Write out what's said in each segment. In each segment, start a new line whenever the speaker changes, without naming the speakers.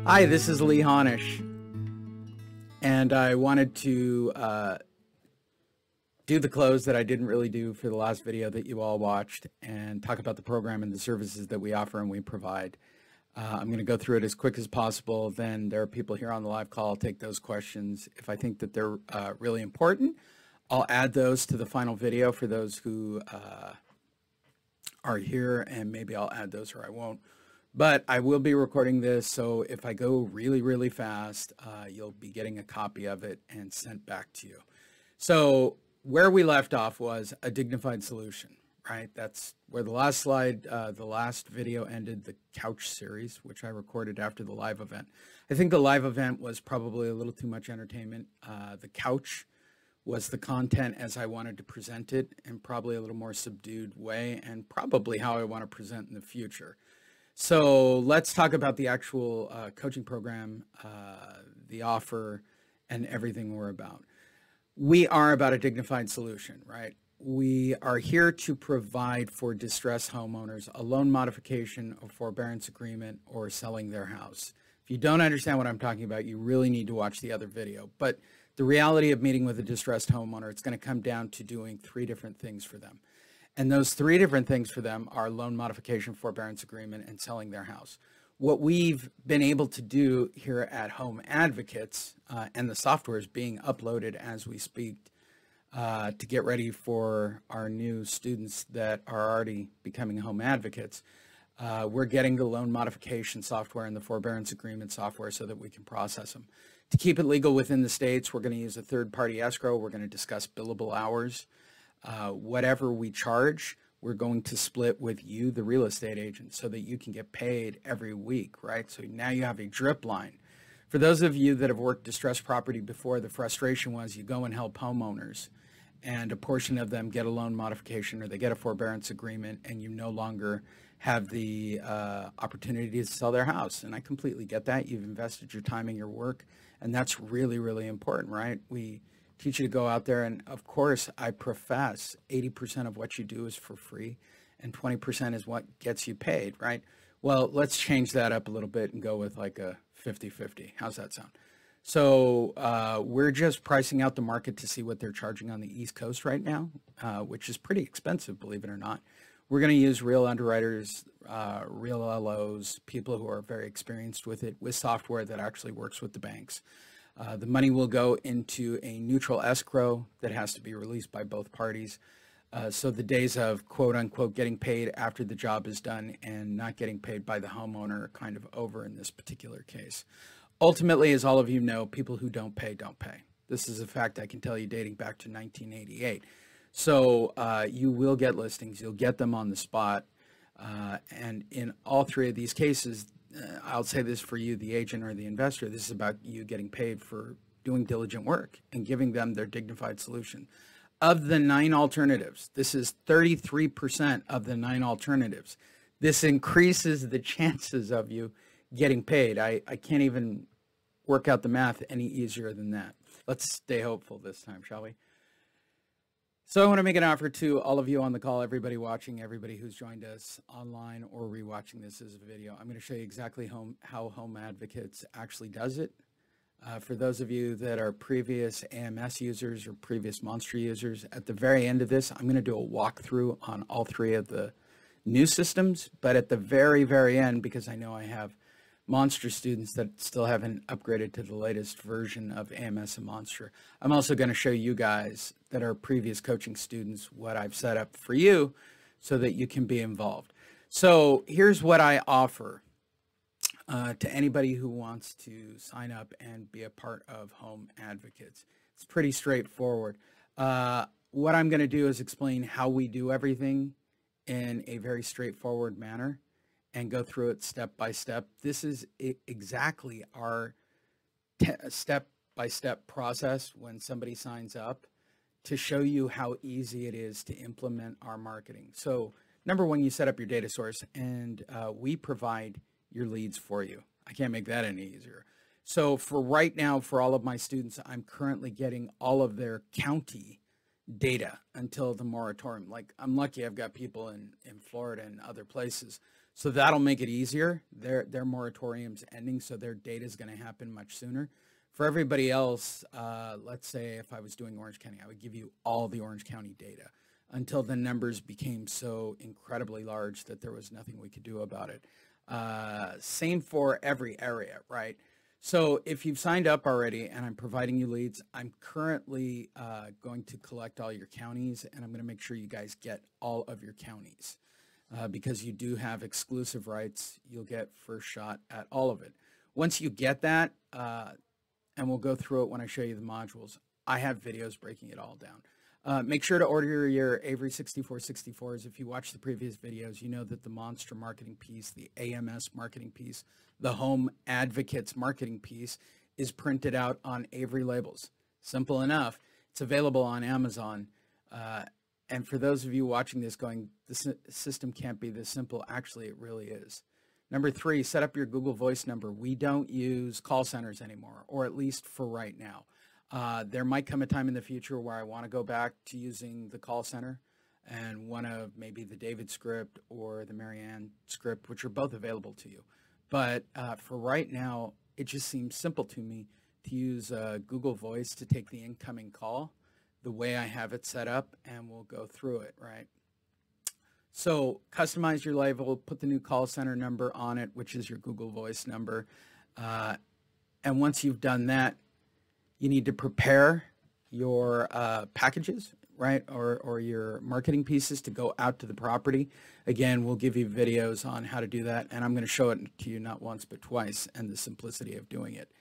Hi, this is Lee Honish, and I wanted to do the close that I didn't really do for the last video that you all watched and talk about the program and the services that we offer and we provide. I'm going to go through it as quick as possible. Then there are people here on the live call. I'll take those questions. If I think that they're really important, I'll add those to the final video for those who are here, and maybe I'll add those or I won't. But I will be recording this, so if I go really, really fast, you'll be getting a copy of it and sent back to you. So where we left off was a dignified solution, right? That's where the last slide, the last video ended, the couch series, which I recorded after the live event. I think the live event was probably a little too much entertainment. The couch was the content as I wanted to present it in probably a little more subdued way, and probably how I want to present in the future. So let's talk about the actual coaching program, the offer, and everything we're about. We are about a dignified solution, right? We are here to provide for distressed homeowners a loan modification or forbearance agreement or selling their house. If you don't understand what I'm talking about, you really need to watch the other video. But the reality of meeting with a distressed homeowner, it's going to come down to doing three different things for them. And those three different things for them are loan modification, forbearance agreement, and selling their house. What we've been able to do here at Home Advocates, and the software is being uploaded as we speak to get ready for our new students that are already becoming Home Advocates. We're getting the loan modification software and the forbearance agreement software so that we can process them. To keep it legal within the states, we're going to use a third-party escrow. We're going to discuss billable hours. Whatever we charge, we're going to split with you, the real estate agent, so that you can get paid every week, right? So now you have a drip line. For those of you that have worked distressed property before, the frustration was you go and help homeowners, and a portion of them get a loan modification or they get a forbearance agreement, and you no longer have the opportunity to sell their house. And I completely get that. You've invested your time and your work, and that's really, really important, right? We teach you to go out there, and of course I profess 80% of what you do is for free and 20% is what gets you paid, right? Well, let's change that up a little bit and go with like a 50-50. How's that sound? So we're just pricing out the market to see what they're charging on the East Coast right now, which is pretty expensive, believe it or not. We're going to use real underwriters, real LOs, people who are very experienced with it, with software that actually works with the banks. The money will go into a neutral escrow that has to be released by both parties. So the days of quote unquote getting paid after the job is done and not getting paid by the homeowner are kind of over in this particular case. Ultimately, as all of you know, people who don't pay, don't pay. This is a fact I can tell you dating back to 1988. So you will get listings, you'll get them on the spot. And in all three of these cases, I'll say this for you, the agent or the investor, this is about you getting paid for doing diligent work and giving them their dignified solution. Of the 9 alternatives, this is 33% of the 9 alternatives. This increases the chances of you getting paid. I can't even work out the math any easier than that. Let's stay hopeful this time, shall we? So I want to make an offer to all of you on the call, everybody watching, everybody who's joined us online or rewatching this as a video. I'm going to show you exactly how Home Advocates actually does it. For those of you that are previous AMS users or previous Monster users, at the very end of this, I'm going to do a walkthrough on all three of the new systems. But at the very, very end, because I know I have Monster students that still haven't upgraded to the latest version of AMS and Monster, I'm also going to show you guys that are previous coaching students what I've set up for you so that you can be involved. So here's what I offer to anybody who wants to sign up and be a part of Home Advocates. It's pretty straightforward. What I'm going to do is explain how we do everything in a very straightforward manner and go through it step by step. This is exactly our step-by-step process when somebody signs up to show you how easy it is to implement our marketing. So number one, you set up your data source, and we provide your leads for you. I can't make that any easier. So for right now, for all of my students, I'm currently getting all of their county data until the moratorium. Like, I'm lucky I've got people in Florida and other places. So that'll make it easier. Their moratorium's ending, so their data is going to happen much sooner. For everybody else, let's say if I was doing Orange County, I would give you all the Orange County data until the numbers became so incredibly large that there was nothing we could do about it. Same for every area, right? So if you've signed up already and I'm providing you leads, I'm currently going to collect all your counties, and I'm going to make sure you guys get all of your counties because you do have exclusive rights. You'll get first shot at all of it. Once you get that, and we'll go through it when I show you the modules, I have videos breaking it all down. Make sure to order your Avery 6464s. If you watch the previous videos, you know that the Monster marketing piece, the AMS marketing piece, the Home Advocates marketing piece is printed out on Avery labels. Simple enough. It's available on Amazon. And for those of you watching this going, the system can't be this simple, actually it really is. Number 3, set up your Google Voice number. We don't use call centers anymore, or at least for right now. There might come a time in the future where I want to go back to using the call center and one of maybe the David script or the Marianne script, which are both available to you. But for right now, it just seems simple to me to use Google Voice to take the incoming call the way I have it set up, and we'll go through it, right? So customize your label, put the new call center number on it, which is your Google Voice number. And once you've done that, you need to prepare your packages, right? Or your marketing pieces to go out to the property. Again, we'll give you videos on how to do that. And I'm going to show it to you not once, but twice, and the simplicity of doing it.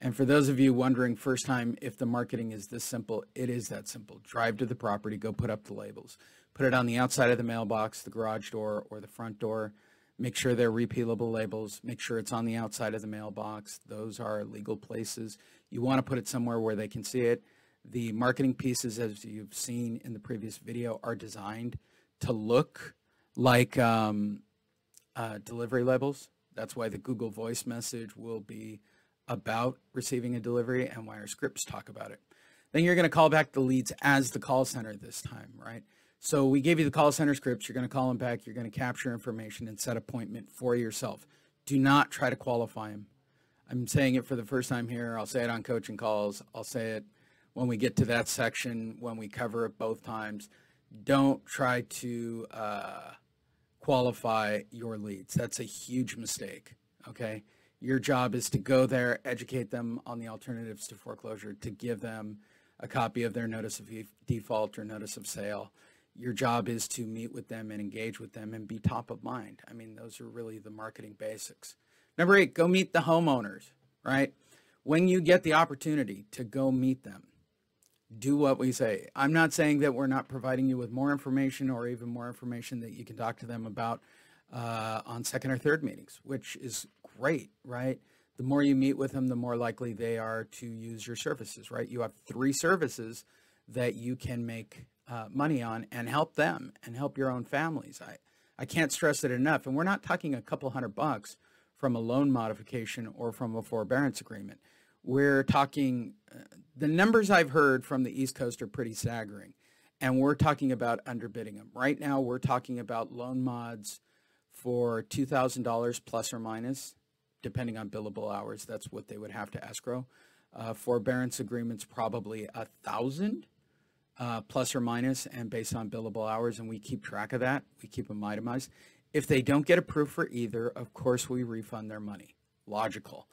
And for those of you wondering first time if the marketing is this simple, it is that simple. Drive to the property, go put up the labels. Put it on the outside of the mailbox, the garage door, or the front door. Make sure they're repealable labels. Make sure it's on the outside of the mailbox. Those are legal places. You want to put it somewhere where they can see it. The marketing pieces, as you've seen in the previous video, are designed to look like delivery labels. That's why the Google Voice message will be about receiving a delivery and why our scripts talk about it. Then you're going to call back the leads as the call center this time, right? So we gave you the call center scripts. You're going to call them back. You're going to capture information and set appointment for yourself. Do not try to qualify them. I'm saying it for the first time here. I'll say it on coaching calls. I'll say it when we get to that section, when we cover it both times. Don't try to qualify your leads. That's a huge mistake, okay? Your job is to go there, educate them on the alternatives to foreclosure, to give them a copy of their notice of default or notice of sale. Your job is to meet with them and engage with them and be top of mind. I mean, those are really the marketing basics. Number 8, go meet the homeowners, right? When you get the opportunity to go meet them, do what we say. I'm not saying that we're not providing you with more information or even more information that you can talk to them about on second or third meetings, which is great, right? The more you meet with them, the more likely they are to use your services, right? You have 3 services that you can make money on and help them and help your own families. I can't stress it enough. And we're not talking a couple $100 from a loan modification or from a forbearance agreement. We're talking, the numbers I've heard from the East Coast are pretty staggering. And we're talking about underbidding them. Right now, we're talking about loan mods for $2,000 plus or minus, depending on billable hours. That's what they would have to escrow. Forbearance agreements, probably $1,000 plus or minus, and based on billable hours, and we keep track of that. We keep them itemized. If they don't get approved for either, of course, we refund their money. Logical.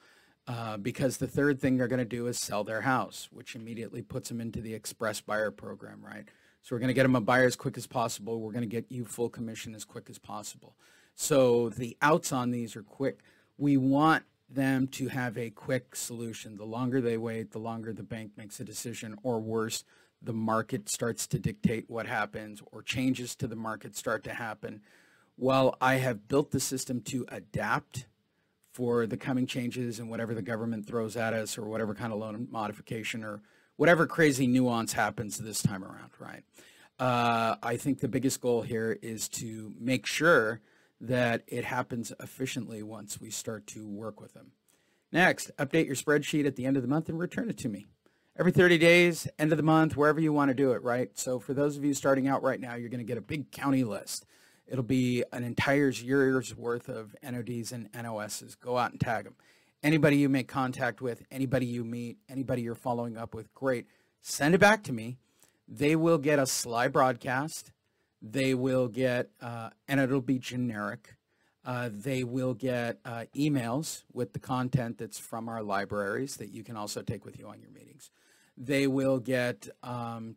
Because the third thing they're going to do is sell their house, which immediately puts them into the express buyer program, right? So we're going to get them a buyer as quick as possible. We're going to get you full commission as quick as possible. So the outs on these are quick. We want them to have a quick solution. The longer they wait, the longer the bank makes a decision, or worse, the market starts to dictate what happens, or changes to the market start to happen. Well, I have built the system to adapt for the coming changes and whatever the government throws at us, or whatever kind of loan modification or whatever crazy nuance happens this time around, right? I think the biggest goal here is to make sure that it happens efficiently once we start to work with them. Next, update your spreadsheet at the end of the month and return it to me. Every 30 days, end of the month, wherever you want to do it, right? So for those of you starting out right now, you're going to get a big county list. It'll be an entire year's worth of NODs and NOSs. Go out and tag them. Anybody you make contact with, anybody you meet, anybody you're following up with, great. Send it back to me. They will get a Sly broadcast. They will get, and it'll be generic. They will get emails with the content that's from our libraries that you can also take with you on your meetings. They will get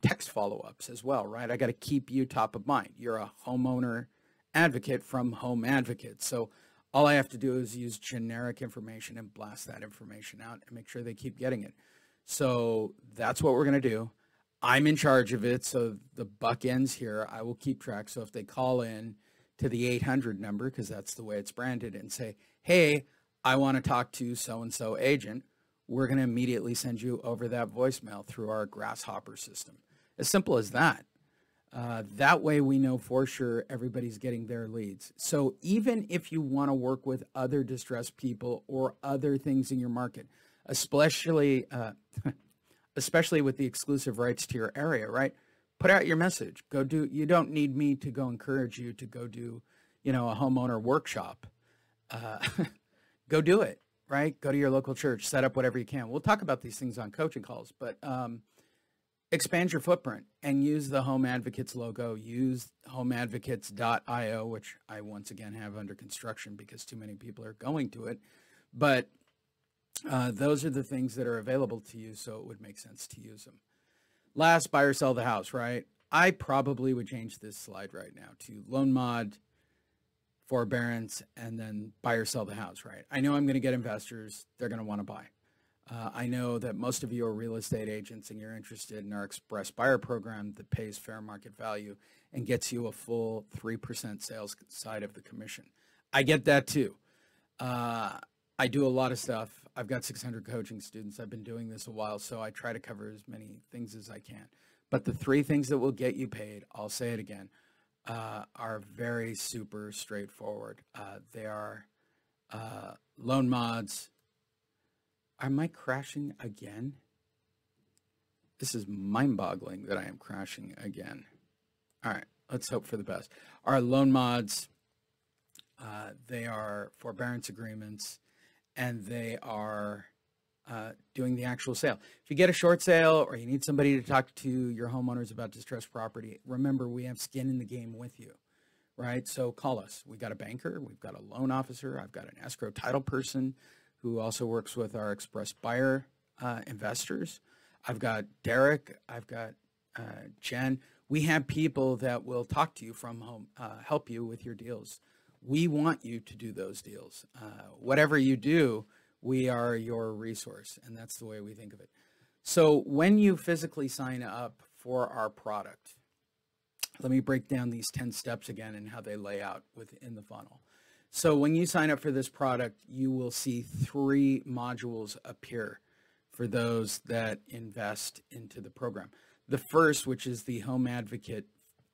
text follow-ups as well, right? I got to keep you top of mind. You're a homeowner advocate from Home Advocate. So all I have to do is use generic information and blast that information out and make sure they keep getting it. So that's what we're going to do. I'm in charge of it, so the buck ends here. I will keep track. So if they call in to the 800 number, because that's the way it's branded, and say, hey, I want to talk to so-and-so agent, we're going to immediately send you over that voicemail through our Grasshopper system. As simple as that. That way we know for sure everybody's getting their leads. So even if you want to work with other distressed people or other things in your market, especially with the exclusive rights to your area, right? Put out your message. Go do, you don't need me to go encourage you to go do, a homeowner workshop. Go do it, right? Go to your local church, set up whatever you can. We'll talk about these things on coaching calls, but expand your footprint and use the Home Advocates logo. Use homeadvocates.io, which I once again have under construction because too many people are going to it. But those are the things that are available to you, so it would make sense to use them. Last, buy or sell the house, right? I probably would change this slide right now to loan mod, forbearance, and then buy or sell the house, right? I know I'm going to get investors. They're going to want to buy. I know that most of you are real estate agents and you're interested in our Express Buyer program that pays fair market value and gets you a full 3% sales side of the commission. I get that too. I do a lot of stuff. I've got 600 coaching students. I've been doing this a while, so I try to cover as many things as I can. But the three things that will get you paid, I'll say it again, are very super straightforward. They are loan mods. Am I crashing again? This is mind-boggling that I am crashing again. All right, let's hope for the best. Our loan mods, they are forbearance agreements, and they are doing the actual sale. If you get a short sale or you need somebody to talk to your homeowners about distressed property, remember we have skin in the game with you, right? So call us. We got a banker, we've got a loan officer, I've got an escrow title person who also works with our Express Buyer investors. I've got Derek, I've got Jen. We have people that will talk to you from home, help you with your deals. We want you to do those deals. Whatever you do, we are your resource, and that's the way we think of it. So when you physically sign up for our product, let me break down these 10 steps again and how they lay out within the funnel. So when you sign up for this product, you will see 3 modules appear for those that invest into the program. The first, which is the Home Advocate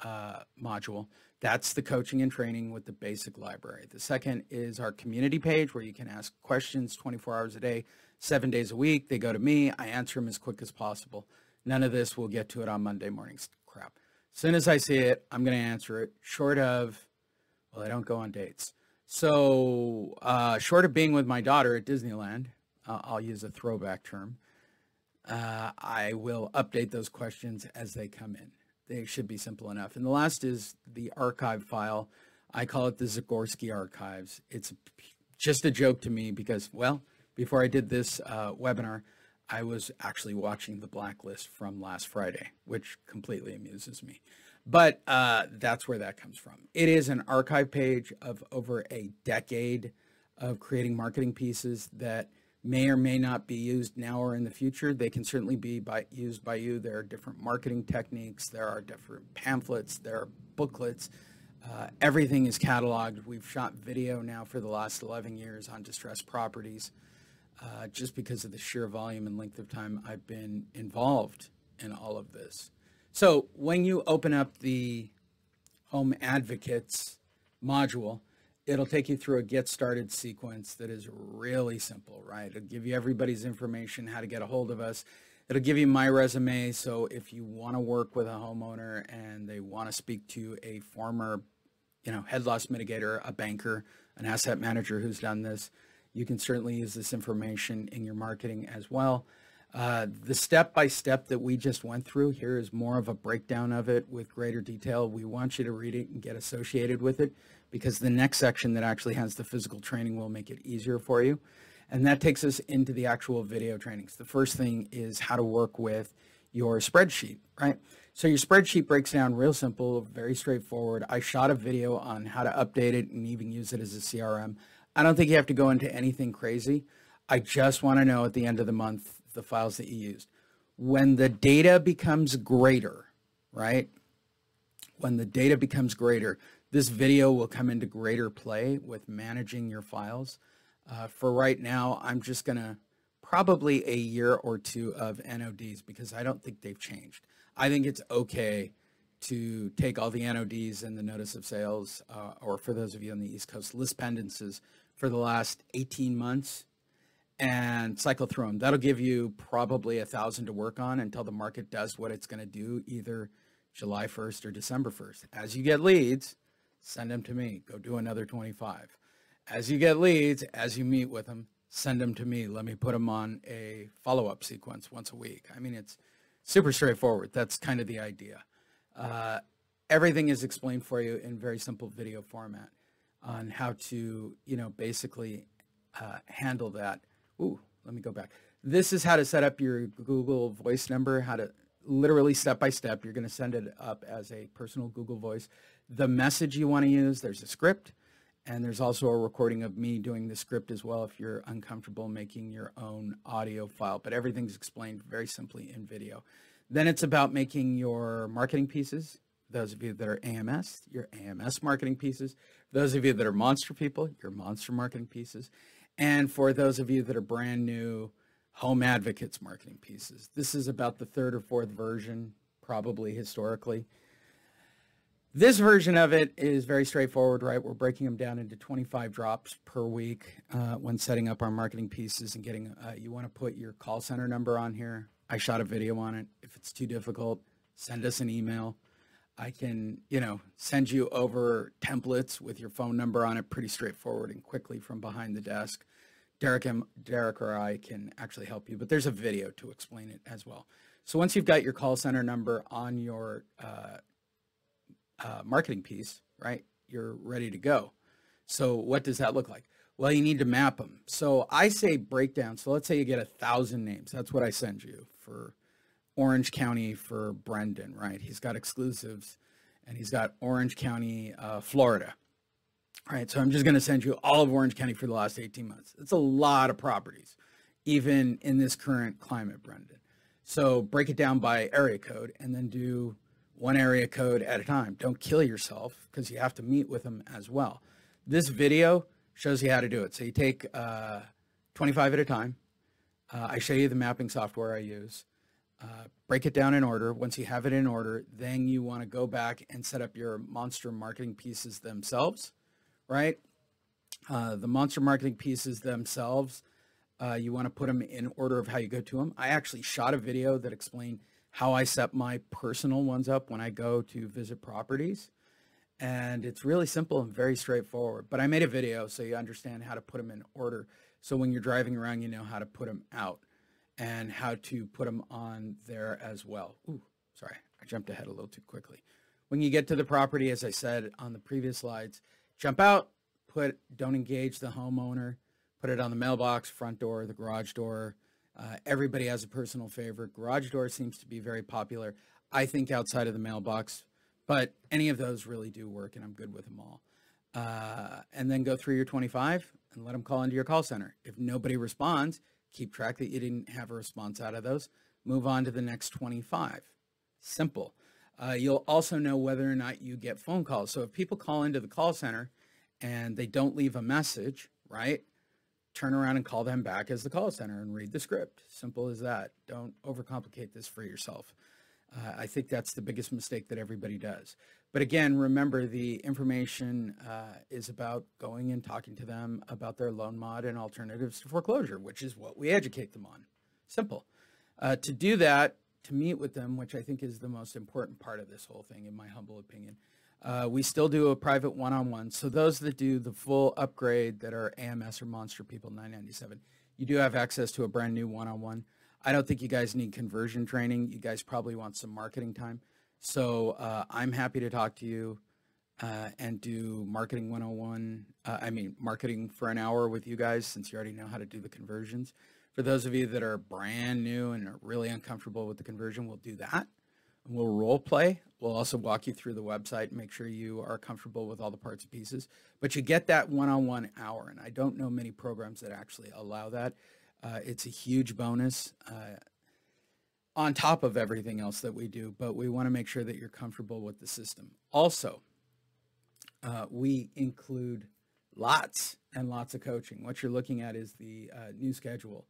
module, that's the coaching and training with the basic library. The second is our community page where you can ask questions 24 hours a day, 7 days a week. They go to me. I answer them as quick as possible. None of this, we'll get to it on Monday mornings crap. As soon as I see it, I'm going to answer it, short of, well, I don't go on dates. So short of being with my daughter at Disneyland, I'll use a throwback term, I will update those questions as they come in. They should be simple enough. And the last is the archive file. I call it the Zagorski Archives. It's just a joke to me because, well, before I did this webinar, I was actually watching The Blacklist from last Friday, which completely amuses me. But that's where that comes from. It is an archive page of over a decade of creating marketing pieces that may or may not be used now or in the future. They can certainly be used by you. There are different marketing techniques. There are different pamphlets. There are booklets. Everything is cataloged. We've shot video now for the last 11 years on distressed properties, just because of the sheer volume and length of time I've been involved in all of this. So when you open up the Home Advocates module, it'll take you through a get started sequence that is really simple, right? It'll give you everybody's information, how to get a hold of us. It'll give you my resume. So if you want to work with a homeowner and they want to speak to a former, head loss mitigator, a banker, an asset manager who's done this, you can certainly use this information in your marketing as well. The step-by-step that we just went through here is more of a breakdown of it with greater detail. We want you to read it and get associated with it, because the next section that actually has the physical training will make it easier for you. And that takes us into the actual video trainings. The first thing is how to work with your spreadsheet, right? So your spreadsheet breaks down real simple, very straightforward. I shot a video on how to update it and even use it as a CRM. I don't think you have to go into anything crazy. I just want to know at the end of the month the files that you used. When the data becomes greater, right? When the data becomes greater, this video will come into greater play with managing your files. For right now, I'm just going to probably a year or two of NODs, because I don't think they've changed. I think it's okay to take all the NODs and the notice of sales, or for those of you on the East Coast, list pendences for the last 18 months and cycle through them. That'll give you probably 1,000 to work on until the market does what it's going to do either July 1st or December 1st. As you get leads, send them to me. Go do another 25. As you get leads, as you meet with them, send them to me. Let me put them on a follow-up sequence once a week. I mean, it's super straightforward. That's kind of the idea. Everything is explained for you in very simple video format on how to, basically handle that. Ooh, let me go back. This is how to set up your Google Voice number, how to literally step by step. You're going to send it up as a personal Google Voice. The message you want to use, there's a script, and there's also a recording of me doing the script as well if you're uncomfortable making your own audio file. But everything's explained very simply in video. Then it's about making your marketing pieces. Those of you that are AMS, your AMS marketing pieces. For those of you that are monster people, your monster marketing pieces. And for those of you that are brand new home advocates marketing pieces. This is about the third or fourth version, probably historically. This version of it is very straightforward, right? We're breaking them down into 25 drops per week when setting up our marketing pieces and getting, you want to put your call center number on here. I shot a video on it. If it's too difficult, send us an email. I can, send you over templates with your phone number on it, pretty straightforward and quickly from behind the desk. Derek or I can actually help you, but there's a video to explain it as well. So once you've got your call center number on your marketing piece, right, you're ready to go. So what does that look like? Well, you need to map them. So I say breakdown. So let's say you get 1,000 names. That's what I send you for Orange County for Brendan, right? He's got exclusives and he's got Orange County, Florida. All right, so I'm just going to send you all of Orange County for the last 18 months. It's a lot of properties, even in this current climate, Brendan. So break it down by area code and then do one area code at a time. Don't kill yourself because you have to meet with them as well. This video shows you how to do it. So you take 25 at a time. I show you the mapping software I use. Break it down in order. Once you have it in order, then you want to go back and set up your monster marketing pieces themselves, right? The monster marketing pieces themselves, you want to put them in order of how you go to them. I actually shot a video that explained how I set my personal ones up when I go to visit properties. And it's really simple and very straightforward. But I made a video so you understand how to put them in order. So when you're driving around, you know how to put them out and how to put them on there as well. Ooh, sorry, I jumped ahead a little too quickly. When you get to the property, as I said on the previous slides, jump out, don't engage the homeowner, put it on the mailbox, front door, the garage door. Everybody has a personal favorite. Garage door seems to be very popular. I think outside of the mailbox, but any of those really do work, and I'm good with them all. And then go through your 25 and let them call into your call center. If nobody responds, keep track that you didn't have a response out of those. Move on to the next 25. Simple. You'll also know whether or not you get phone calls. So if people call into the call center and they don't leave a message, right, turn around and call them back as the call center and read the script. Simple as that. Don't overcomplicate this for yourself. I think that's the biggest mistake that everybody does. But again, remember the information is about going and talking to them about their loan mod and alternatives to foreclosure, which is what we educate them on. Simple. To do that, to meet with them, which I think is the most important part of this whole thing, in my humble opinion, We still do a private one-on-one. So those that do the full upgrade that are AMS or Monster people, $997, you do have access to a brand new one-on-one. I don't think you guys need conversion training. You guys probably want some marketing time. So I'm happy to talk to you and do marketing 101. Marketing for an hour with you guys, since you already know how to do the conversions. For those of you that are brand new and are really uncomfortable with the conversion, we'll do that. We'll role play. We'll also walk you through the website and make sure you are comfortable with all the parts and pieces. But you get that one-on-one hour, and I don't know many programs that actually allow that. It's a huge bonus on top of everything else that we do, but we want to make sure that you're comfortable with the system. Also, we include lots and lots of coaching. What you're looking at is the new schedule.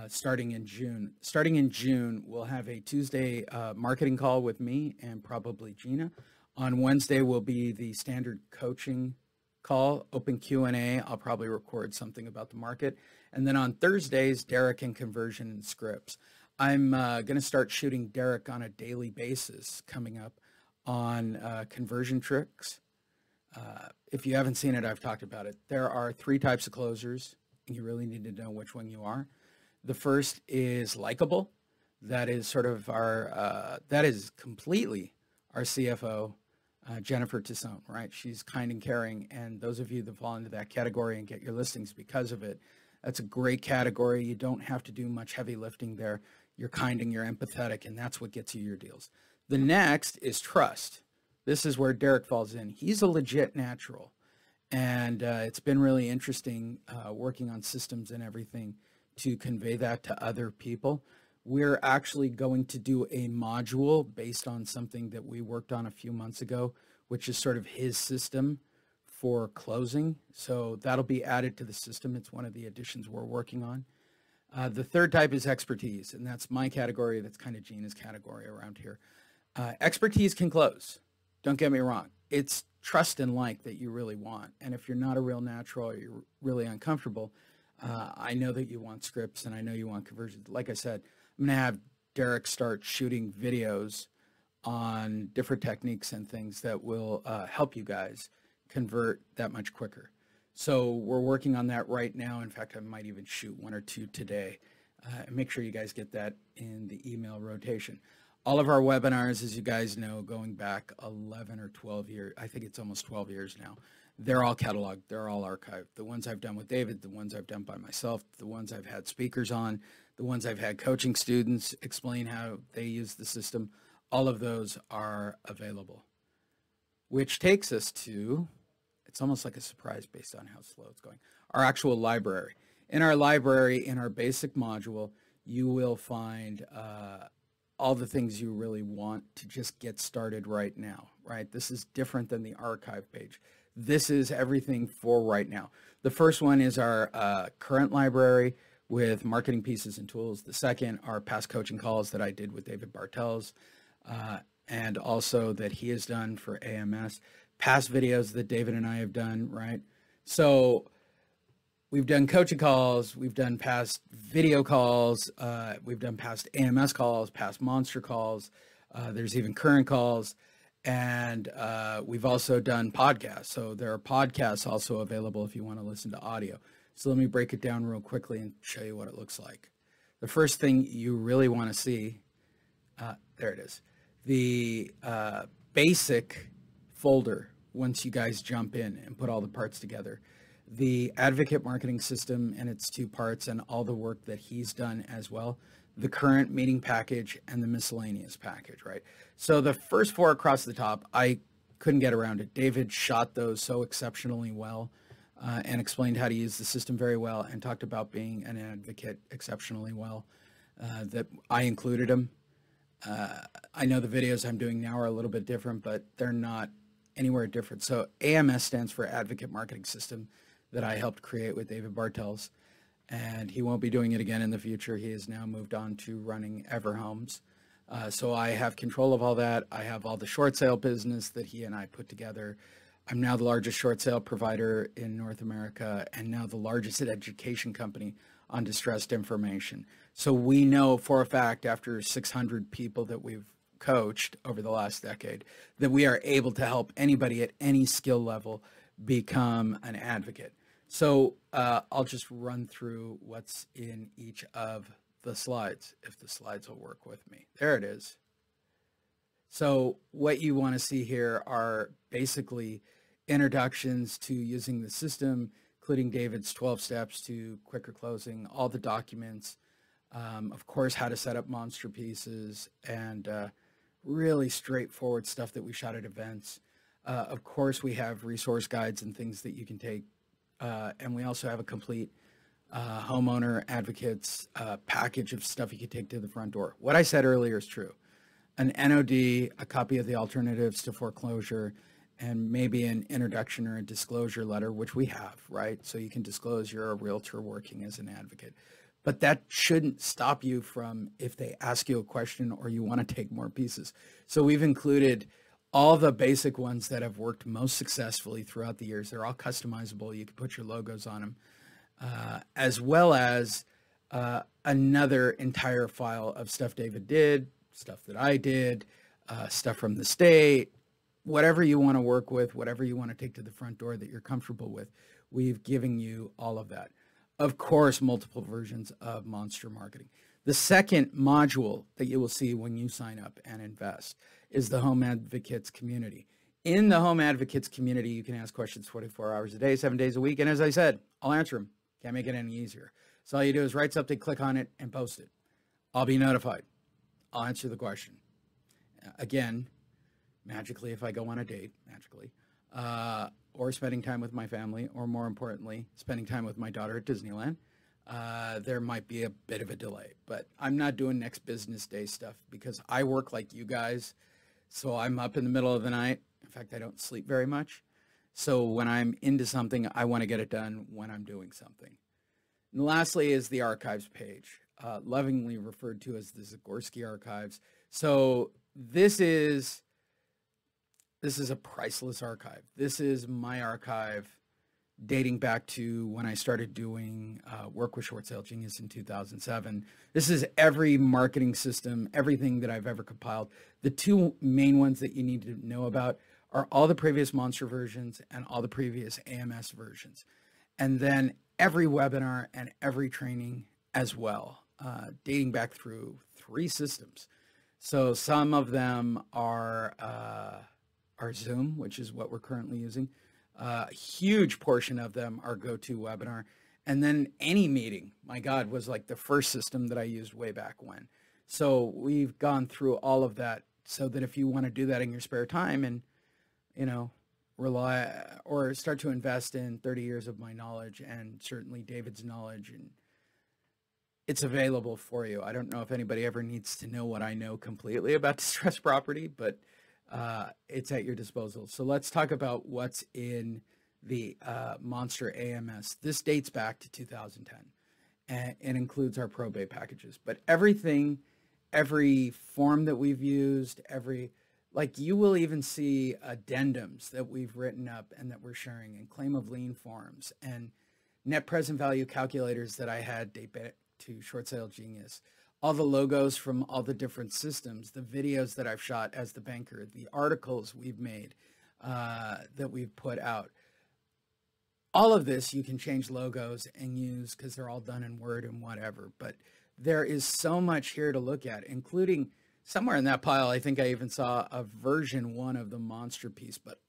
Starting in June. Starting in June, we'll have a Tuesday marketing call with me and probably Gina. On Wednesday will be the standard coaching call, open Q&A. I'll probably record something about the market. And then on Thursdays, Derek and conversion and scripts. I'm going to start shooting Derek on a daily basis coming up on conversion tricks. If you haven't seen it, I've talked about it. There are 3 types of closers, and you really need to know which one you are. The first is likable. That is sort of our, that is completely our CFO, Jennifer Tassone, right? She's kind and caring. And those of you that fall into that category and get your listings because of it, that's a great category. You don't have to do much heavy lifting there. You're kind and you're empathetic, and that's what gets you your deals. The next is trust. This is where Derek falls in. He's a legit natural. And it's been really interesting working on systems and everything to convey that to other people. We're actually going to do a module based on something that we worked on a few months ago, which is sort of his system for closing. So that'll be added to the system. It's one of the additions we're working on. The third type is expertise, and that's my category. That's kind of Gina's category around here. Expertise can close. Don't get me wrong. It's trust and like that you really want. And if you're not a real natural or you're really uncomfortable, I know that you want scripts and I know you want conversions. Like I said, I'm going to have Derek start shooting videos on different techniques and things that will help you guys convert that much quicker. So we're working on that right now. In fact, I might even shoot 1 or 2 today. And make sure you guys get that in the email rotation. All of our webinars, as you guys know, going back 11 or 12 years, I think it's almost 12 years now, they're all cataloged. They're all archived. The ones I've done with David, the ones I've done by myself, the ones I've had speakers on, the ones I've had coaching students explain how they use the system, all of those are available. Which takes us to, it's almost like a surprise based on how slow it's going, our actual library. In our library, in our basic module, you will find all the things you really want to just get started right now, right? This is different than the archive page. This is everything for right now. The first one is our current library with marketing pieces and tools. The second are past coaching calls that I did with David Bartels and also that he has done for AMS. Past videos that David and I have done, right? So we've done coaching calls, we've done past video calls, we've done past AMS calls, past Monster calls, there's even current calls, and we've also done podcasts. So there are podcasts also available if you want to listen to audio. So let me break it down real quickly and show you what it looks like. The first thing you really want to see, there it is, the basic folder once you guys jump in and put all the parts together. The Advocate Marketing System and its 2 parts and all the work that he's done as well, the current meeting package and the miscellaneous package, right? So the first 4 across the top, I couldn't get around it. David shot those so exceptionally well and explained how to use the system very well and talked about being an advocate exceptionally well, that I included him. I know the videos I'm doing now are a little bit different, but they're not anywhere different. So AMS stands for Advocate Marketing System, that I helped create with David Bartels, and he won't be doing it again in the future. He has now moved on to running Everhomes. So I have control of all that. I have all the short sale business that he and I put together. I'm now the largest short sale provider in North America and now the largest education company on distressed information. So we know for a fact after 600 people that we've coached over the last decade, that we are able to help anybody at any skill level become an advocate. So I'll just run through what's in each of the slides, if the slides will work with me. There it is. So what you want to see here are basically introductions to using the system, including David's 12 steps to quicker closing, all the documents, of course, how to set up monster pieces, and really straightforward stuff that we shot at events. Of course, we have resource guides and things that you can take. And we also have a complete homeowner advocates package of stuff you can take to the front door. What I said earlier is true. An NOD, a copy of the alternatives to foreclosure, and maybe an introduction or a disclosure letter, which we have, right? So you can disclose you're a realtor working as an advocate. But that shouldn't stop you from, if they ask you a question or you want to take more pieces. So we've included all the basic ones that have worked most successfully throughout the years. They're all customizable. You can put your logos on them, as well as another entire file of stuff David did, stuff that I did, stuff from the state, whatever you want to work with, whatever you want to take to the front door that you're comfortable with. We've given you all of that. Of course, multiple versions of Monster Marketing. The second module that you will see when you sign up and invest is the Home Advocates community. In the Home Advocates community, you can ask questions 24 hours a day, 7 days a week. And as I said, I'll answer them. Can't make it any easier. So all you do is write something, click on it, and post it. I'll be notified. I'll answer the question. Again, magically, if I go on a date, magically, or spending time with my family, or more importantly, spending time with my daughter at Disneyland, there might be a bit of a delay. But I'm not doing next business day stuff because I work like you guys. So I'm up in the middle of the night. In fact, I don't sleep very much. So when I'm into something, I want to get it done when I'm doing something. And lastly is the archives page, lovingly referred to as the Zagorski Archives. So this is a priceless archive. This is my archive dating back to when I started doing work with Short Sale Genius in 2007. This is every marketing system, everything that I've ever compiled. The two main ones that you need to know about are all the previous Monster versions and all the previous AMS versions. And then every webinar and every training as well, dating back through 3 systems. So some of them are Zoom, which is what we're currently using. A huge portion of them are GoToWebinar. And then AnyMeeting, my God, was like the first system that I used way back when. So we've gone through all of that so that if you want to do that in your spare time and, you know, rely or start to invest in 30 years of my knowledge and certainly David's knowledge, and it's available for you. I don't know if anybody ever needs to know what I know completely about distressed property, but it's at your disposal. So let's talk about what's in the Monster AMS. This dates back to 2010 and it includes our probate packages, but everything, every form that we've used, like you will even see addendums that we've written up and that we're sharing, and claim of lien forms and net present value calculators that I had date back to Short Sale Genius. All the logos from all the different systems, the videos that I've shot as the banker, the articles we've made that we've put out. All of this you can change logos and use because they're all done in Word and whatever. But there is so much here to look at, including somewhere in that pile, I think I even saw a version 1 of the Monster piece, but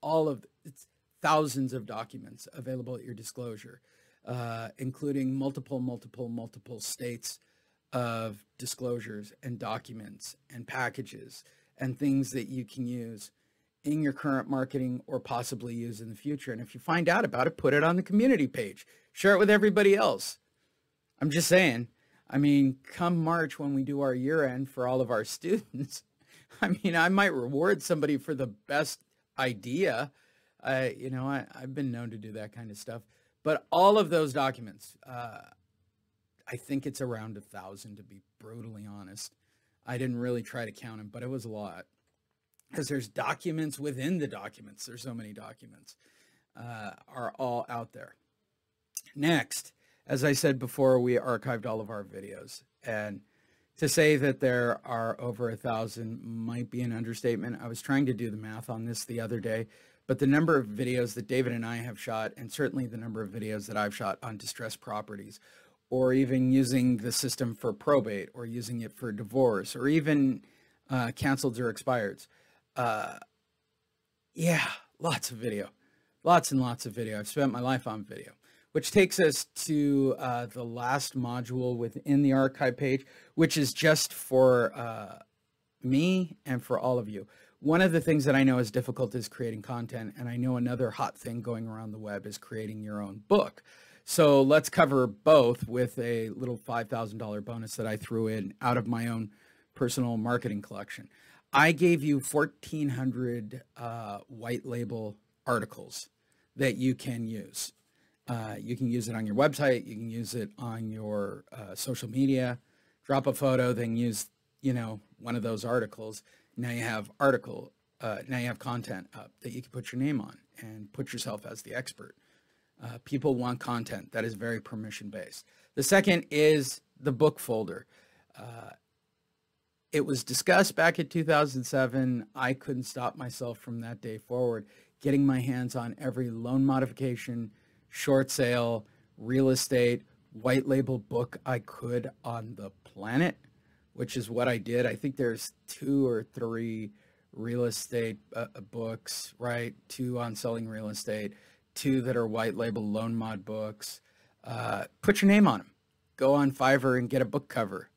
it's thousands of documents available at your disclosure, including multiple states of disclosures and documents and packages and things that you can use in your current marketing or possibly use in the future. And if you find out about it, put it on the community page, share it with everybody else. I'm just saying, I mean, come March when we do our year end for all of our students, I mean, I might reward somebody for the best idea. I've been known to do that kind of stuff, but all of those documents, I think it's around 1,000 to be brutally honest. I didn't really try to count them, but it was a lot because there's documents within the documents. There's so many documents are all out there. Next, as I said before, we archived all of our videos, and To say that there are over 1,000 might be an understatement. I was trying to do the math on this the other day, but the number of videos that David and I have shot, and certainly the number of videos that I've shot on distressed properties, or even using the system for probate, or using it for divorce, or even canceled or expireds. Yeah, lots of video, lots and lots of video. I've spent my life on video, which takes us to the last module within the archive page, which is just for me and for all of you. One of the things that I know is difficult is creating content, and I know another hot thing going around the web is creating your own book. So let's cover both with a little $5,000 bonus that I threw in out of my own personal marketing collection. I gave you 1,400 white label articles that you can use. You can use it on your website. You can use it on your social media. Drop a photo, then use, one of those articles. Now you have now you have content up that you can put your name on and put yourself as the expert. People want content that is very permission based. The second is the book folder. It was discussed back in 2007. I couldn't stop myself from that day forward, getting my hands on every loan modification, short sale, real estate, white label book I could on the planet, which is what I did. I think there's 2 or 3 real estate books, right? 2 on selling real estate, 2 that are white label loan mod books. Put your name on them. Go on Fiverr and get a book cover.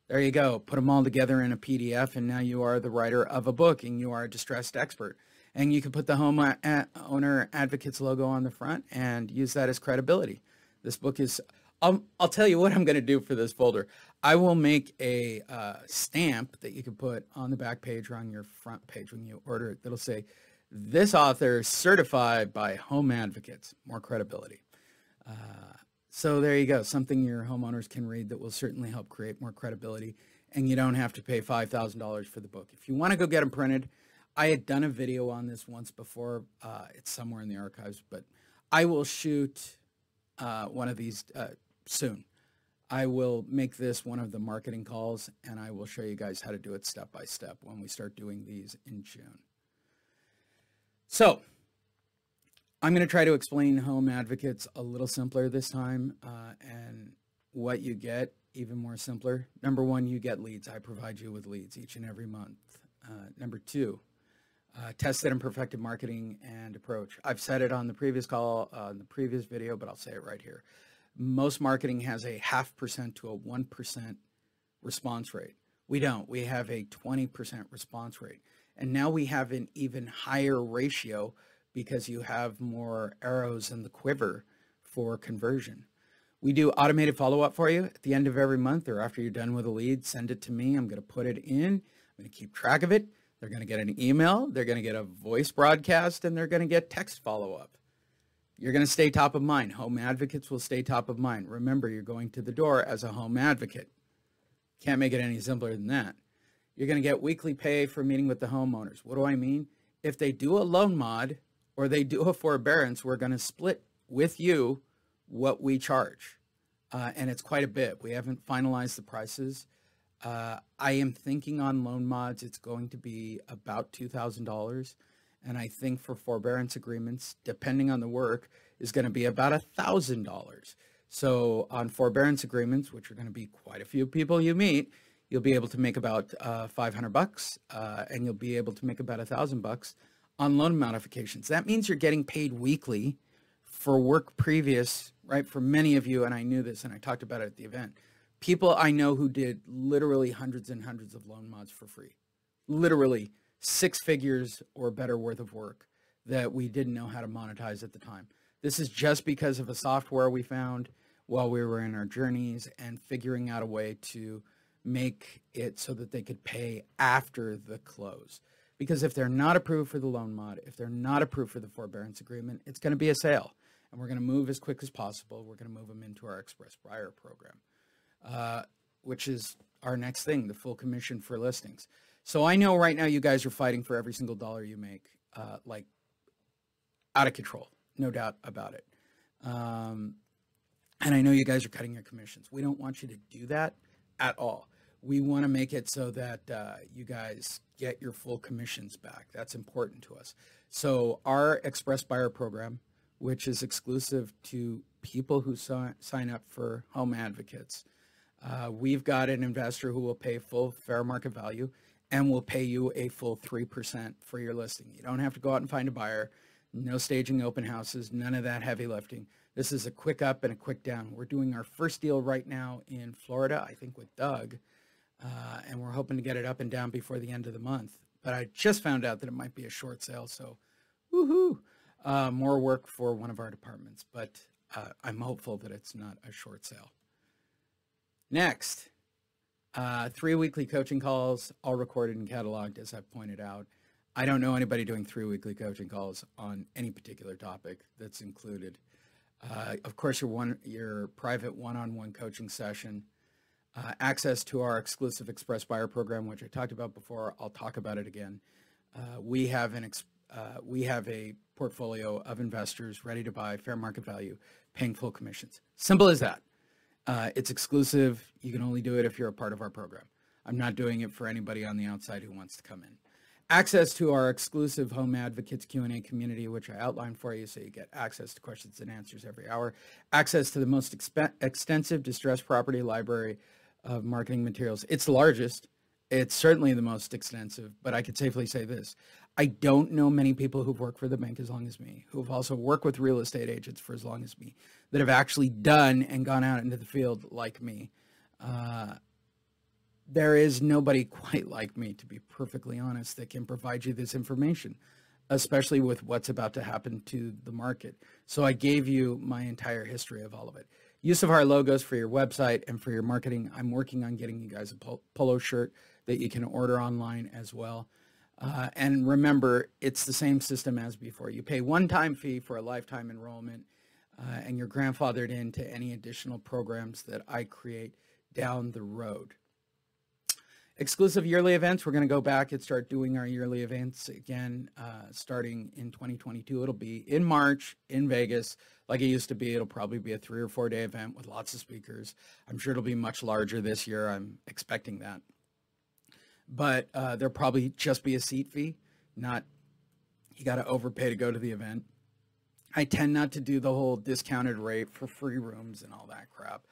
There you go. Put them all together in a PDF, and now you are the writer of a book, and you are a distressed expert. And you can put the homeowner advocates logo on the front and use that as credibility. This book is, I'll tell you what I'm going to do for this folder. I will make a stamp that you can put on the back page or on your front page when you order it. That'll say, this author is certified by Home Advocates. More credibility. So there you go. Something your homeowners can read that will certainly help create more credibility. And you don't have to pay $5,000 for the book. If you want to go get them printed, I had done a video on this once before. It's somewhere in the archives, but I will shoot one of these soon. I will make this one of the marketing calls, and I will show you guys how to do it step by step when we start doing these in June. So I'm going to try to explain Home Advocates a little simpler this time, and what you get even more simpler. Number 1, you get leads. I provide you with leads each and every month. Number 2, tested and perfected marketing and approach. I've said it on the previous call, on the previous video, but I'll say it right here. Most marketing has a 0.5% to a 1% response rate. We don't. We have a 20% response rate. And now we have an even higher ratio because you have more arrows in the quiver for conversion. We do automated follow-up for you at the end of every month, or after you're done with a lead, send it to me. I'm going to put it in. I'm going to keep track of it. They're going to get an email. They're going to get a voice broadcast, and they're going to get text follow-up. You're going to stay top of mind. Home Advocates will stay top of mind. Remember, you're going to the door as a home advocate. Can't make it any simpler than that. You're going to get weekly pay for meeting with the homeowners. What do I mean? If they do a loan mod or they do a forbearance, we're going to split with you what we charge. And it's quite a bit. We haven't finalized the prices. I am thinking on loan mods, it's going to be about $2,000. And I think for forbearance agreements, depending on the work, is going to be about $1,000. So on forbearance agreements, which are going to be quite a few people you meet, you'll be able to make about $500, and you'll be able to make about $1,000 on loan modifications. That means you're getting paid weekly for work previous, right? For many of you, and I knew this and I talked about it at the event, people I know who did literally hundreds and hundreds of loan mods for free, literally 6 figures or better worth of work that we didn't know how to monetize at the time. This is just because of a software we found while we were in our journeys and figuring out a way to make it so that they could pay after the close. Because if they're not approved for the loan mod, if they're not approved for the forbearance agreement, it's going to be a sale. And we're going to move as quick as possible. We're going to move them into our Express Buyer program, which is our next thing, the full commission for listings. So I know right now you guys are fighting for every single dollar you make, like out of control, no doubt about it. And I know you guys are cutting your commissions. We don't want you to do that at all. We want to make it so that you guys get your full commissions back. That's important to us. So our Express Buyer program, which is exclusive to people who sign up for Home Advocates, we've got an investor who will pay full fair market value and will pay you a full 3% for your listing. You don't have to go out and find a buyer. No staging open houses, none of that heavy lifting. This is a quick up and a quick down. We're doing our first deal right now in Florida, I think with Doug, and we're hoping to get it up and down before the end of the month. But I just found out that it might be a short sale, so woohoo! More work for one of our departments, but I'm hopeful that it's not a short sale. Next, 3 weekly coaching calls, all recorded and cataloged, as I've pointed out. I don't know anybody doing 3 weekly coaching calls on any particular topic that's included. Of course, your private one-on-one coaching session, access to our exclusive Express Buyer program, which I talked about before. I'll talk about it again. We have a portfolio of investors ready to buy, fair market value, paying full commissions. Simple as that. It's exclusive. You can only do it if you're a part of our program. I'm not doing it for anybody on the outside who wants to come in. Access to our exclusive Home Advocates Q&A community, which I outlined for you, so you get access to questions and answers every hour. Access to the most extensive distressed property library of marketing materials. It's the largest. It's certainly the most extensive, but I could safely say this. I don't know many people who've worked for the bank as long as me, who've also worked with real estate agents for as long as me, that have actually done and gone out into the field like me. There is nobody quite like me, to be perfectly honest, that can provide you this information, especially with what's about to happen to the market. So I gave you my entire history of all of it. Use of our logos for your website and for your marketing. I'm working on getting you guys a polo shirt that you can order online as well. And remember, it's the same system as before. You pay one-time fee for a lifetime enrollment, and you're grandfathered into any additional programs that I create down the road. Exclusive yearly events. We're going to go back and start doing our yearly events again, starting in 2022. It'll be in March in Vegas, like it used to be. It'll probably be a 3 or 4 day event with lots of speakers. I'm sure it'll be much larger this year. I'm expecting that. But there'll probably just be a seat fee, not you got to overpay to go to the event. I tend not to do the whole discounted rate for free rooms and all that crap.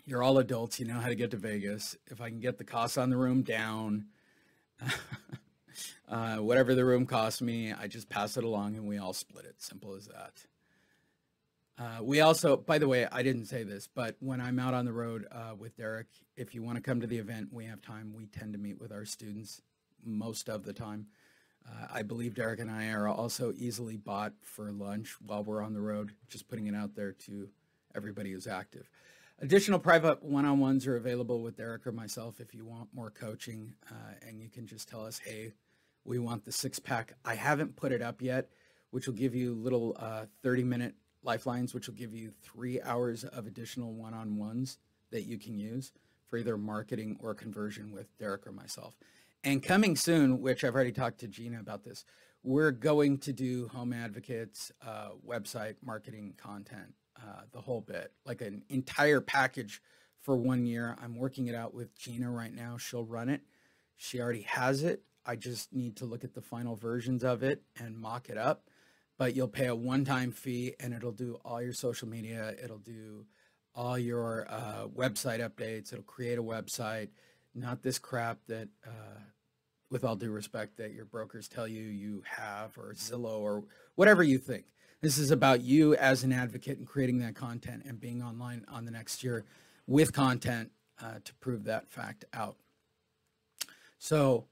You're all adults. You know how to get to Vegas. If I can get the cost on the room down, whatever the room costs me, I just pass it along and we all split it. Simple as that. We also, by the way, I didn't say this, but when I'm out on the road with Derek, if you want to come to the event, we have time. We tend to meet with our students most of the time. I believe Derek and I are also easily bought for lunch while we're on the road, just putting it out there to everybody who's active. Additional private one-on-ones are available with Derek or myself if you want more coaching, and you can just tell us, hey, we want the 6-pack. I haven't put it up yet, which will give you little 30-minute lifelines, which will give you 3 hours of additional one-on-ones that you can use for either marketing or conversion with Derek or myself. And coming soon, which I've already talked to Gina about this, we're going to do Home Advocates website marketing content. The whole bit, like an entire package for 1 year. I'm working it out with Gina right now. She'll run it. She already has it. I just need to look at the final versions of it and mock it up. But you'll pay a one-time fee and it'll do all your social media. It'll do all your website updates. It'll create a website, not this crap that, with all due respect, that your brokers tell you you have, or Zillow, or whatever you think. This is about you as an advocate and creating that content and being online on the next year with content to prove that fact out. So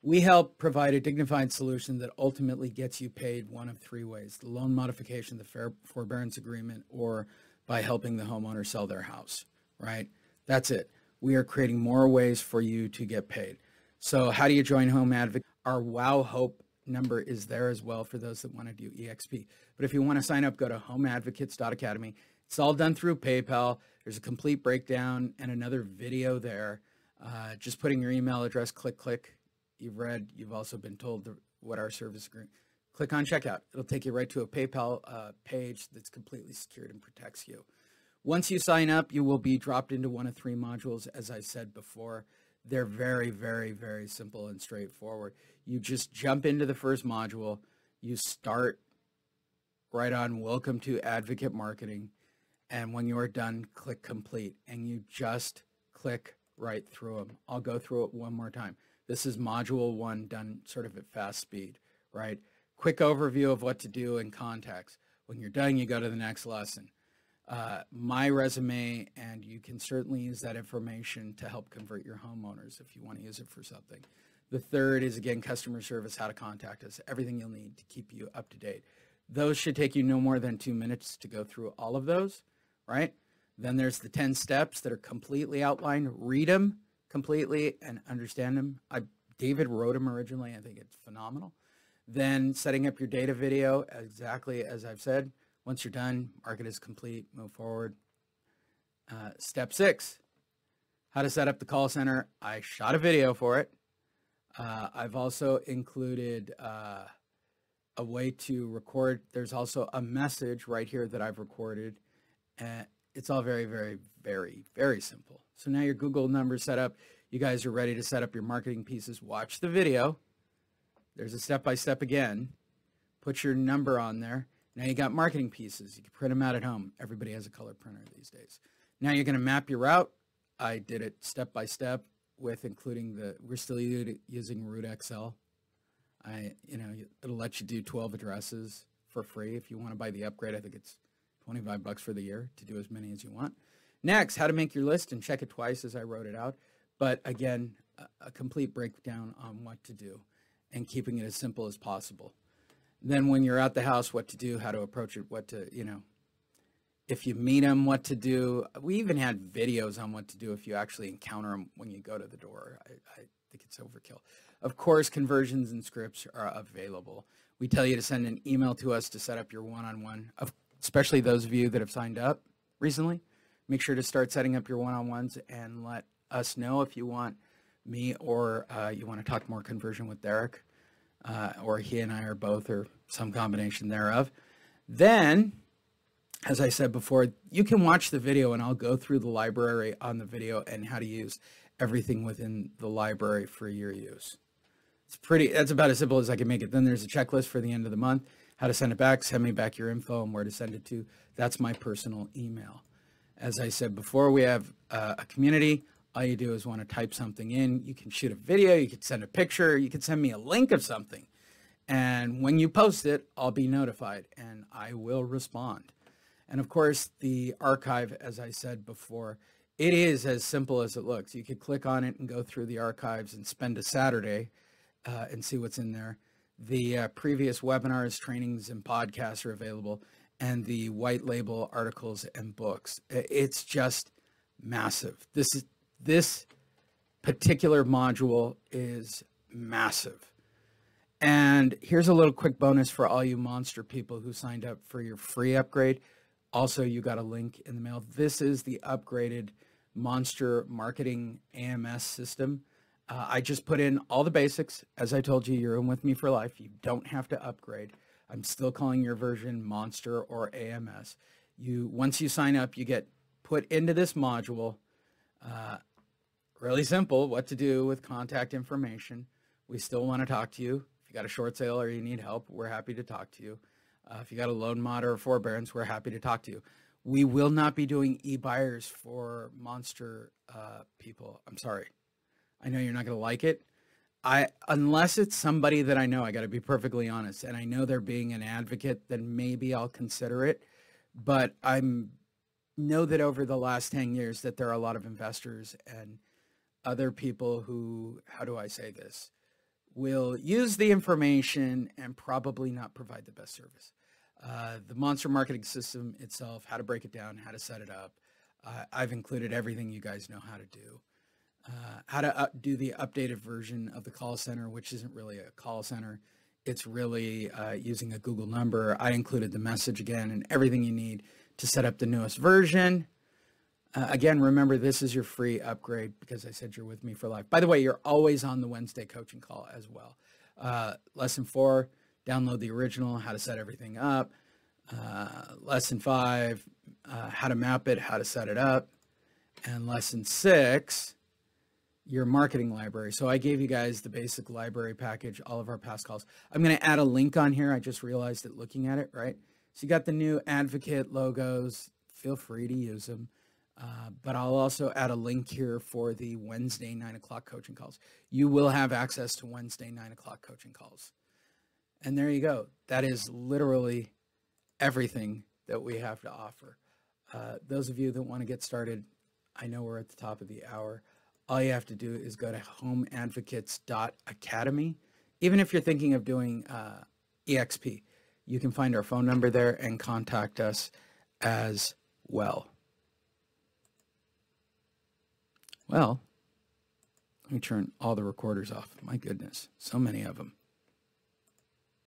we help provide a dignified solution that ultimately gets you paid one of 3 ways: the loan modification, the fair forbearance agreement, or by helping the homeowner sell their house, right? That's it. We are creating more ways for you to get paid. So how do you join Home Advocate? Our Wow Hope number is there as well for those that want to do EXP. But if you want to sign up, go to homeadvocates.academy. It's all done through PayPal. There's a complete breakdown and another video there. Just putting your email address, click. You've also been told what our service agreement. Click on checkout. It'll take you right to a PayPal page that's completely secured and protects you. Once you sign up, you will be dropped into one of 3 modules. As I said before, they're very, very, very simple and straightforward. You just jump into the first module. You start right on Welcome to Advocate Marketing. And when you are done, click Complete. And you just click right through them. I'll go through it one more time. This is module 1 done sort of at fast speed, right? Quick overview of what to do in contacts. When you're done, you go to the next lesson. My resume, and you can certainly use that information to help convert your homeowners if you want to use it for something. The third is, again, customer service, how to contact us, everything you'll need to keep you up to date. Those should take you no more than 2 minutes to go through all of those, right? Then there's the 10 steps that are completely outlined. Read them completely and understand them. David wrote them originally. I think it's phenomenal. Then setting up your data video, exactly as I've said. Once you're done, market is complete, move forward. Step 6, how to set up the call center. I shot a video for it. I've also included a way to record. There's also a message right here that I've recorded. It's all very, very, very, very simple. So now your Google number's set up. You guys are ready to set up your marketing pieces. Watch the video. There's a step-by-step again. Put your number on there. Now you got marketing pieces. You can print them out at home. Everybody has a color printer these days. Now you're going to map your route. I did it step by step with including we're still using Root XL. It'll let you do 12 addresses for free. If you want to buy the upgrade, I think it's $25 for the year to do as many as you want. Next, how to make your list, and check it twice as I wrote it out. But again, a complete breakdown on what to do and keeping it as simple as possible. Then when you're at the house, what to do, how to approach it, if you meet them, what to do. We even had videos on what to do if you actually encounter them when you go to the door. I think it's overkill. Of course, conversions and scripts are available. We tell you to send an email to us to set up your one-on-one, especially those of you that have signed up recently. Make sure to start setting up your one-on-ones and let us know if you want me or you want to talk more conversion with Derek. Or he and I are both, or some combination thereof. Then, as I said before, you can watch the video and I'll go through the library on the video and how to use everything within the library for your use. That's about as simple as I can make it. Then there's a checklist for the end of the month, how to send it back, send me back your info and where to send it to. That's my personal email. As I said before, we have a community. All you do is want to type something in. You can shoot a video, you can send a picture, you can send me a link of something. And when you post it, I'll be notified and I will respond. And of course, the archive, as I said before, it is as simple as it looks. You could click on it and go through the archives and spend a Saturday and see what's in there. The previous webinars, trainings, and podcasts are available, and the white label articles and books. It's just massive. This particular module is massive. And here's a little quick bonus for all you monster people who signed up for your free upgrade. Also, you got a link in the mail. This is the upgraded Monster Marketing AMS system. I just put in all the basics. As I told you, you're in with me for life. You don't have to upgrade. I'm still calling your version Monster or AMS. Once you sign up, you get put into this module. Really simple, what to do with contact information. We still want to talk to you. If you got a short sale or you need help, we're happy to talk to you. If you got a loan mod or a forbearance, we're happy to talk to you. We will not be doing e-buyers for Monster people. I'm sorry. I know you're not going to like it. Unless it's somebody that I know, I got to be perfectly honest, and I know they're being an advocate, then maybe I'll consider it. But I know that over the last 10 years that there are a lot of investors and other people who, how do I say this, will use the information and probably not provide the best service. The Monster Marketing System itself, how to break it down, how to set it up. I've included everything you guys know how to do. How to do the updated version of the call center, which isn't really a call center. It's really using a Google number. I included the message again and everything you need to set up the newest version. Again, remember, this is your free upgrade because I said you're with me for life. By the way, you're always on the Wednesday coaching call as well. Lesson 4, download the original, how to set everything up. Lesson 5, how to map it, how to set it up, and lesson 6, your marketing library. So I gave you guys the basic library package, all of our past calls. I'm going to add a link on here. I just realized it looking at it, right? So you got the new Advocate logos. Feel free to use them. But I'll also add a link here for the Wednesday 9 o'clock coaching calls. You will have access to Wednesday 9 o'clock coaching calls. And there you go. That is literally everything that we have to offer. Those of you that want to get started, I know we're at the top of the hour. All you have to do is go to homeadvocates.academy. Even if you're thinking of doing EXP, you can find our phone number there and contact us as well. Well, let me turn all the recorders off. My goodness, so many of them.